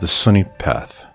The Sunni Path.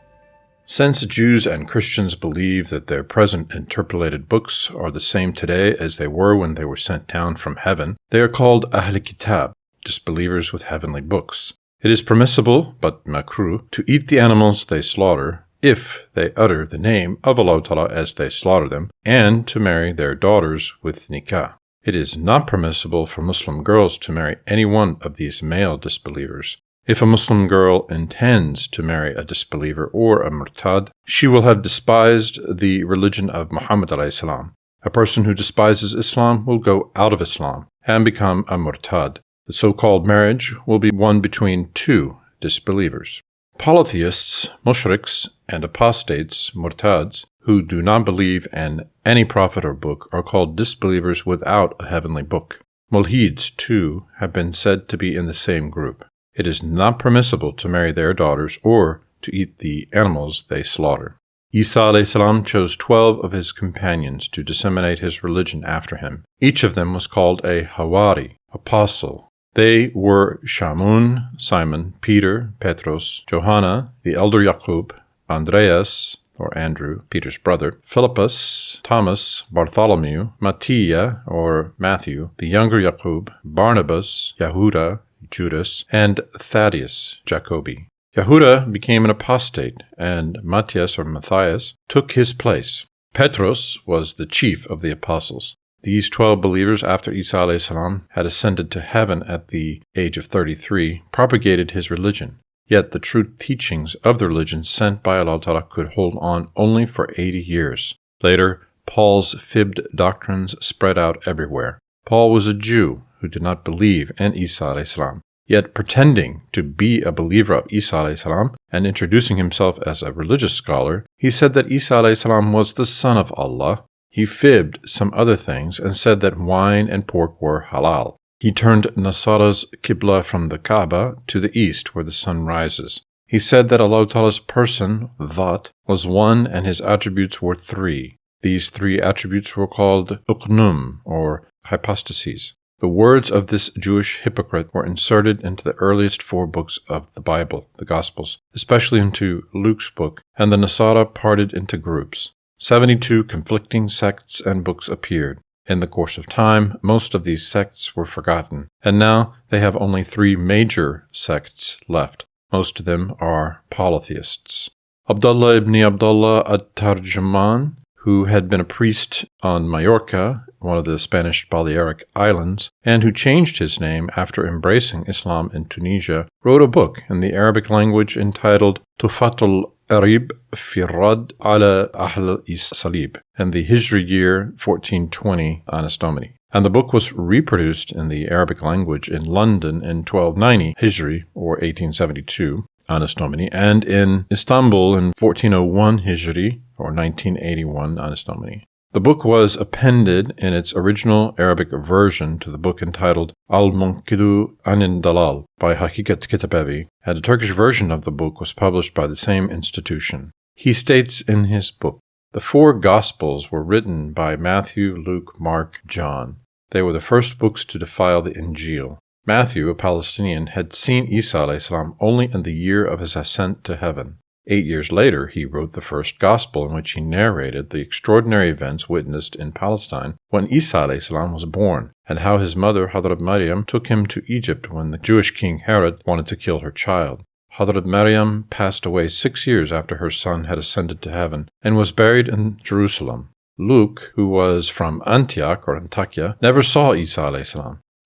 Since Jews and Christians believe that their present interpolated books are the same today as they were when they were sent down from heaven, they are called Ahl Kitab, disbelievers with heavenly books. It is permissible, but makruh, to eat the animals they slaughter, if they utter the name of Allah Ta'ala as they slaughter them, and to marry their daughters with nikah. It is not permissible for Muslim girls to marry any one of these male disbelievers. If a Muslim girl intends to marry a disbeliever or a murtad, she will have despised the religion of Muhammad a.s. A person who despises Islam will go out of Islam and become a murtad. The so-called marriage will be one between two disbelievers. Polytheists, mushriks, and apostates, murtads, who do not believe in any prophet or book are called disbelievers without a heavenly book. Mulhids, too, have been said to be in the same group. It is not permissible to marry their daughters or to eat the animals they slaughter. Isa a.s. chose 12 of his companions to disseminate his religion after him. Each of them was called a Hawari, apostle. They were Shamun, Simon, Peter, Petros, Johanna, the elder Yaqub, Andreas, or Andrew, Peter's brother, Philippus, Thomas, Bartholomew, Matthias, or Matthew, the younger Yaqub, Barnabas, Yahuda, Judas, and Thaddeus, Jacobi. Yahuda became an apostate, and Matthias, or Matthias, took his place. Petros was the chief of the apostles. These 12 believers, after Isa a.s. had ascended to heaven at the age of 33, propagated his religion. Yet the true teachings of the religion sent by Allah Ta'ala could hold on only for 80 years. Later, Paul's fibbed doctrines spread out everywhere. Paul was a Jew who did not believe in Isa a.s. Yet pretending to be a believer of Isa a.s. and introducing himself as a religious scholar, he said that Isa a.s. was the son of Allah. He fibbed some other things and said that wine and pork were halal. He turned Nasara's Qibla from the Kaaba to the east where the sun rises. He said that Allah Ta'ala's person, Dhat, was one and his attributes were three. These three attributes were called Uqnum, or hypostases. The words of this Jewish hypocrite were inserted into the earliest 4 books of the Bible, the Gospels, especially into Luke's book, and the Nasara parted into groups. 72 conflicting sects and books appeared. In the course of time, most of these sects were forgotten, and now they have only 3 major sects left. Most of them are polytheists. Abdullah ibn Abdullah at-Tarjuman, who had been a priest on Majorca, one of the Spanish Balearic Islands, and who changed his name after embracing Islam in Tunisia, wrote a book in the Arabic language entitled Tufatul Arib fi Rad ala Ahl Salib, in the Hijri year 1420 Anno Domini. And the book was reproduced in the Arabic language in London in 1290 Hijri, or 1872 Anno Domini, and in Istanbul in 1401 Hijri, or 1981 Anno Domini. The book was appended in its original Arabic version to the book entitled Al-Munqidu Anin Dalal by Hakikat Kitabevi, and a Turkish version of the book was published by the same institution. He states in his book, the 4 Gospels were written by Matthew, Luke, Mark, John. They were the first books to defile the Injil. Matthew, a Palestinian, had seen Isa a.s. only in the year of his ascent to heaven. 8 years later, he wrote the first Gospel in which he narrated the extraordinary events witnessed in Palestine when Isa a.s. was born, and how his mother, Hadrat Maryam, took him to Egypt when the Jewish king Herod wanted to kill her child. Hadrat Maryam passed away 6 years after her son had ascended to heaven, and was buried in Jerusalem. Luke, who was from Antioch or Antakya, never saw Isa a.s.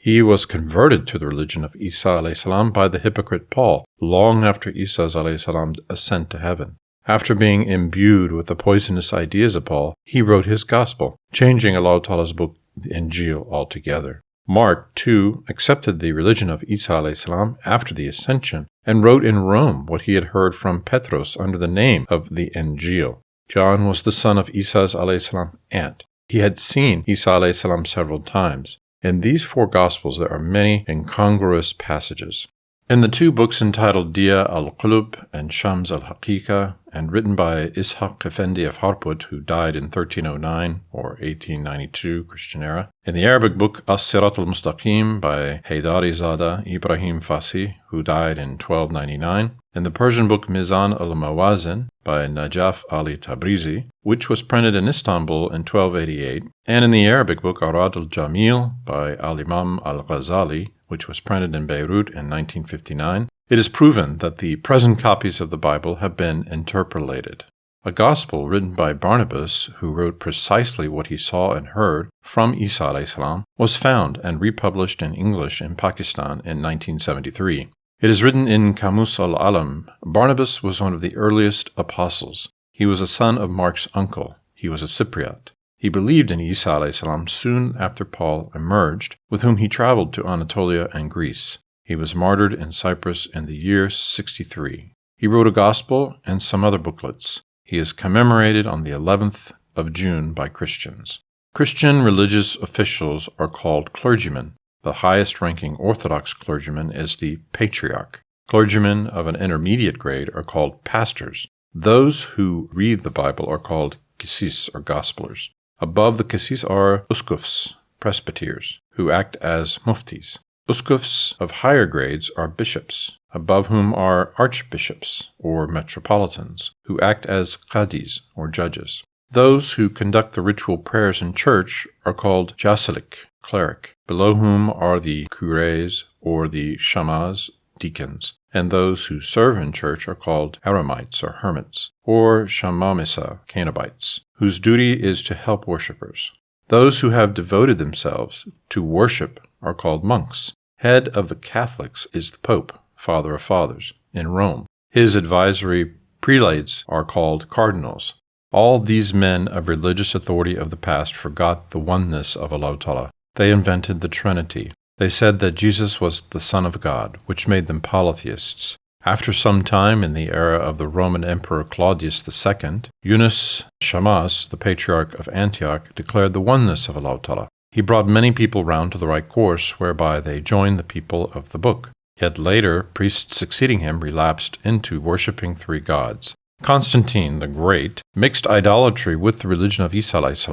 He was converted to the religion of Isa a.s. by the hypocrite Paul, long after Isa's a.s. ascent to heaven. After being imbued with the poisonous ideas of Paul, he wrote his gospel, changing Allah Ta'ala's book, the Injil, altogether. Mark, too, accepted the religion of Isa a.s. after the ascension, and wrote in Rome what he had heard from Petros under the name of the Injil. John was the son of Isa's a.s. aunt. He had seen Isa a.s. several times. In these 4 Gospels there are many incongruous passages. In the two books entitled Diya al-Qulub and Shams al-Haqiqa, and written by Ishaq Effendi of Harput, who died in 1309 or 1892 Christian era, in the Arabic book As-Sirat al-Mustaqim by Haydari Zada Ibrahim Fasi, who died in 1299, in the Persian book Mizan al-Mawazin by Najaf Ali Tabrizi, which was printed in Istanbul in 1288, and in the Arabic book Arad al-Jamil by Al-Imam al-Ghazali, which was printed in Beirut in 1959, it is proven that the present copies of the Bible have been interpolated. A gospel written by Barnabas, who wrote precisely what he saw and heard from Isa a.s., was found and republished in English in Pakistan in 1973. It is written in Kamus al-Alam. Barnabas was one of the earliest apostles. He was a son of Mark's uncle. He was a Cypriot. He believed in Isa a.s. soon after Paul emerged, with whom he traveled to Anatolia and Greece. He was martyred in Cyprus in the year 63. He wrote a gospel and some other booklets. He is commemorated on the 11th of June by Christians. Christian religious officials are called clergymen. The highest-ranking Orthodox clergyman is the patriarch. Clergymen of an intermediate grade are called pastors. Those who read the Bible are called qisis, or gospelers. Above the qisis are uskufs, presbyters, who act as muftis. Uskufs of higher grades are bishops, above whom are archbishops, or metropolitans, who act as qadis, or judges. Those who conduct the ritual prayers in church are called jasilik, cleric, below whom are the cures, or the shamas, deacons, and those who serve in church are called eremites, or hermits, or shamamisa, canobites, whose duty is to help worshippers. Those who have devoted themselves to worship are called monks. Head of the Catholics is the Pope, Father of Fathers, in Rome. His advisory prelates are called cardinals. All these men of religious authority of the past forgot the oneness of Allah Ta'ala. They invented the Trinity. They said that Jesus was the Son of God, which made them polytheists. After some time, in the era of the Roman Emperor Claudius II, Yunus Shammas, the Patriarch of Antioch, declared the oneness of Allah Ta'ala. He brought many people round to the right course, whereby they joined the people of the book. Yet later, priests succeeding him relapsed into worshipping three gods. Constantine the Great mixed idolatry with the religion of Isa a.s.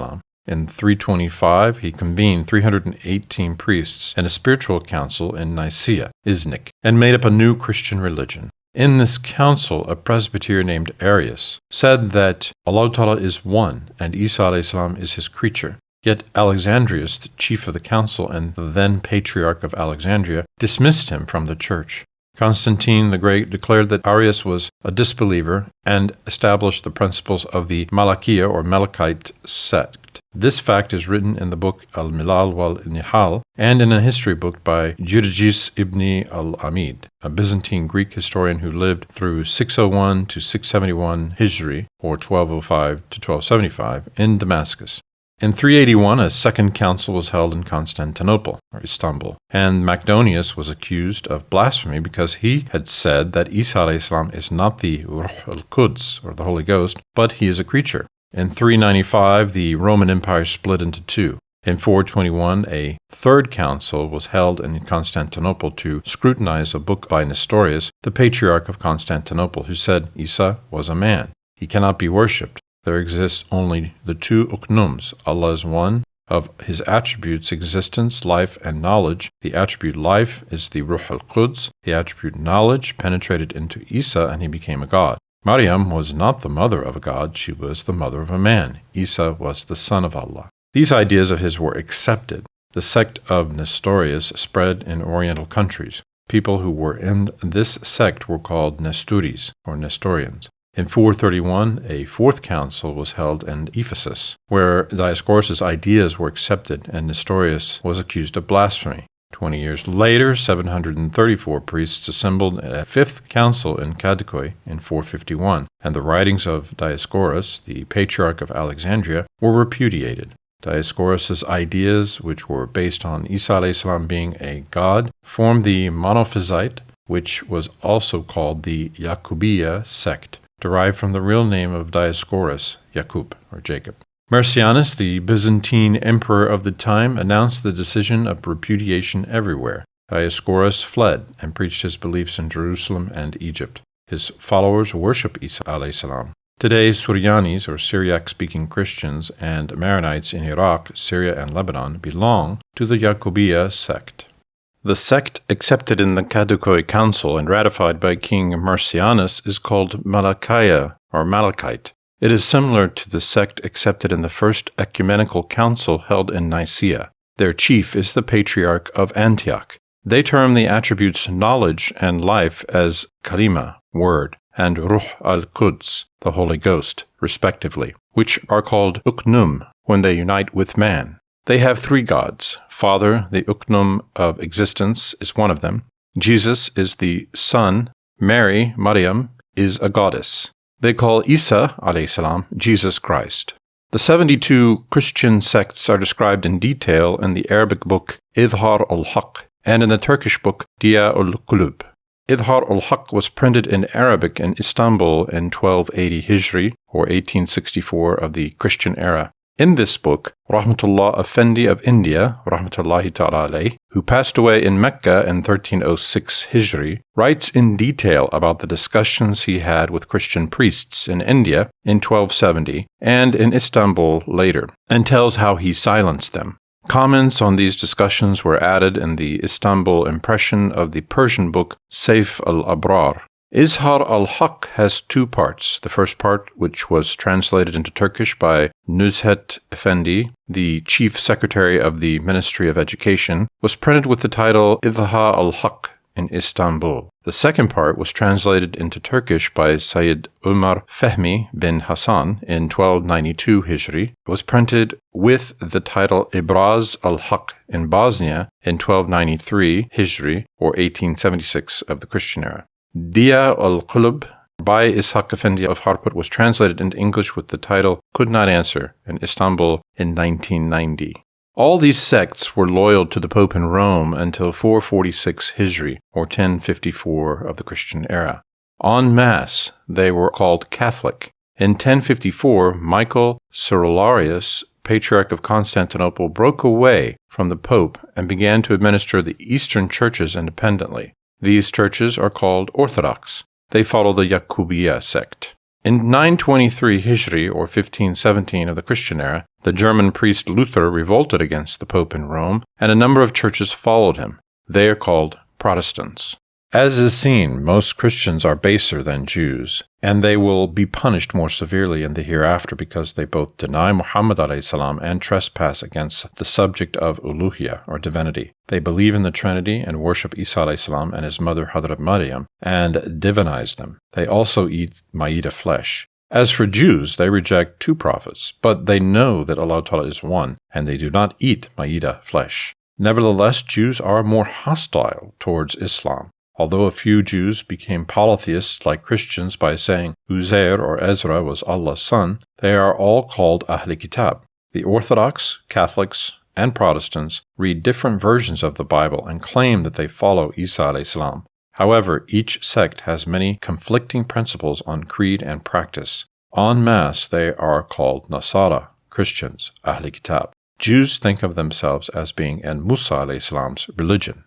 In 325, he convened 318 priests and a spiritual council in Nicaea, Iznik, and made up a new Christian religion. In this council, a presbyter named Arius said that Allah Ta'ala is one and Isa a.s. is his creature. Yet Alexandrius, the chief of the council and the then Patriarch of Alexandria, dismissed him from the church. Constantine the Great declared that Arius was a disbeliever and established the principles of the Malakiya or Melkite sect. This fact is written in the book Al-Milal wal-Nihal and in a history book by Jirjis ibn al-Amid, a Byzantine Greek historian who lived through 601 to 671 Hijri, or 1205 to 1275, in Damascus. In 381, a second council was held in Constantinople, or Istanbul, and Macedonius was accused of blasphemy because he had said that Isa a.s. is not the Ruh al-Quds, or the Holy Ghost, but he is a creature. In 395, the Roman Empire split into two. In 421, a third council was held in Constantinople to scrutinize a book by Nestorius, the Patriarch of Constantinople, who said Isa was a man. He cannot be worshipped. There exists only the two uknums. Allah is one. Of his attributes, existence, life, and knowledge, the attribute life is the Ruh al-Quds. The attribute knowledge penetrated into Isa and he became a god. Maryam was not the mother of a god, she was the mother of a man. Isa was the son of Allah. These ideas of his were accepted. The sect of Nestorius spread in Oriental countries. People who were in this sect were called Nesturis, or Nestorians. In 431, a fourth council was held in Ephesus, where Dioscorus' ideas were accepted and Nestorius was accused of blasphemy. 20 years later, 734 priests assembled at a fifth council in Kadikoi in 451, and the writings of Dioscorus, the Patriarch of Alexandria, were repudiated. Dioscorus' ideas, which were based on Isa a.s. being a god, formed the Monophysite, which was also called the Yacubiya sect, derived from the real name of Dioscorus, Yaqub, or Jacob. Marcianus, the Byzantine emperor of the time, announced the decision of repudiation everywhere. Dioscorus fled and preached his beliefs in Jerusalem and Egypt. His followers worship Isa alayhi salam. Today, Suryanis, or Syriac-speaking Christians, and Maronites in Iraq, Syria, and Lebanon belong to the Yaqubiya sect. The sect accepted in the Kadukoi Council and ratified by King Marcianus is called Malachiya, or Malachite. It is similar to the sect accepted in the First Ecumenical Council held in Nicaea. Their chief is the Patriarch of Antioch. They term the attributes knowledge and life as Kalima, word, and Ruh al-Quds, the Holy Ghost, respectively, which are called Uknum when they unite with man. They have three gods. Father, the Uknum of existence, is one of them. Jesus is the Son. Mary, Maryam, is a goddess. They call Isa, alayhi salam, Jesus Christ. The 72 Christian sects are described in detail in the Arabic book Idhar al-Haq and in the Turkish book Diya ul-Qulub. Idhar al-Haq was printed in Arabic in Istanbul in 1280 Hijri, or 1864 of the Christian era. In this book, Rahmatullah Effendi of India, Rahmatullahi ta'ala alayh, who passed away in Mecca in 1306 Hijri, writes in detail about the discussions he had with Christian priests in India in 1270 and in Istanbul later, and tells how he silenced them. Comments on these discussions were added in the Istanbul impression of the Persian book Sayf al-Abrar. Izhar al-Haq has two parts. The first part, which was translated into Turkish by Nuzhat Effendi, the chief secretary of the Ministry of Education, was printed with the title Izhar al-Haq in Istanbul. The second part was translated into Turkish by Sayyid Umar Fehmi bin Hassan in 1292 Hijri. It was printed with the title Ibraz al-Haq in Bosnia in 1293 Hijri, or 1876 of the Christian era. Diya al-Qulub by Ishaq Effendi of Harput was translated into English with the title Could Not Answer in Istanbul in 1990. All these sects were loyal to the Pope in Rome until 446 Hijri, or 1054 of the Christian era. En masse, they were called Catholic. In 1054, Michael Cerularius, Patriarch of Constantinople, broke away from the Pope and began to administer the Eastern churches independently. These churches are called Orthodox. They follow the Yaqubiya sect. In 923 Hijri, or 1517 of the Christian era, the German priest Luther revolted against the Pope in Rome, and a number of churches followed him. They are called Protestants. As is seen, most Christians are baser than Jews, and they will be punished more severely in the hereafter because they both deny Muhammad alayhi salam and trespass against the subject of uluhiyah, or divinity. They believe in the Trinity and worship Isa alayhi salam and his mother Hadrat Maryam, and divinize them. They also eat Ma'idah flesh. As for Jews, they reject two prophets, but they know that Allah Ta'ala is one, and they do not eat Ma'idah flesh. Nevertheless, Jews are more hostile towards Islam. Although a few Jews became polytheists like Christians by saying Uzair or Ezra was Allah's son, they are all called Ahl Kitab. The Orthodox, Catholics, and Protestants read different versions of the Bible and claim that they follow Isa alayhi salam. However, each sect has many conflicting principles on creed and practice. En masse, they are called Nasara, Christians, Ahl Kitab. Jews think of themselves as being in Musa alayhi salam's religion.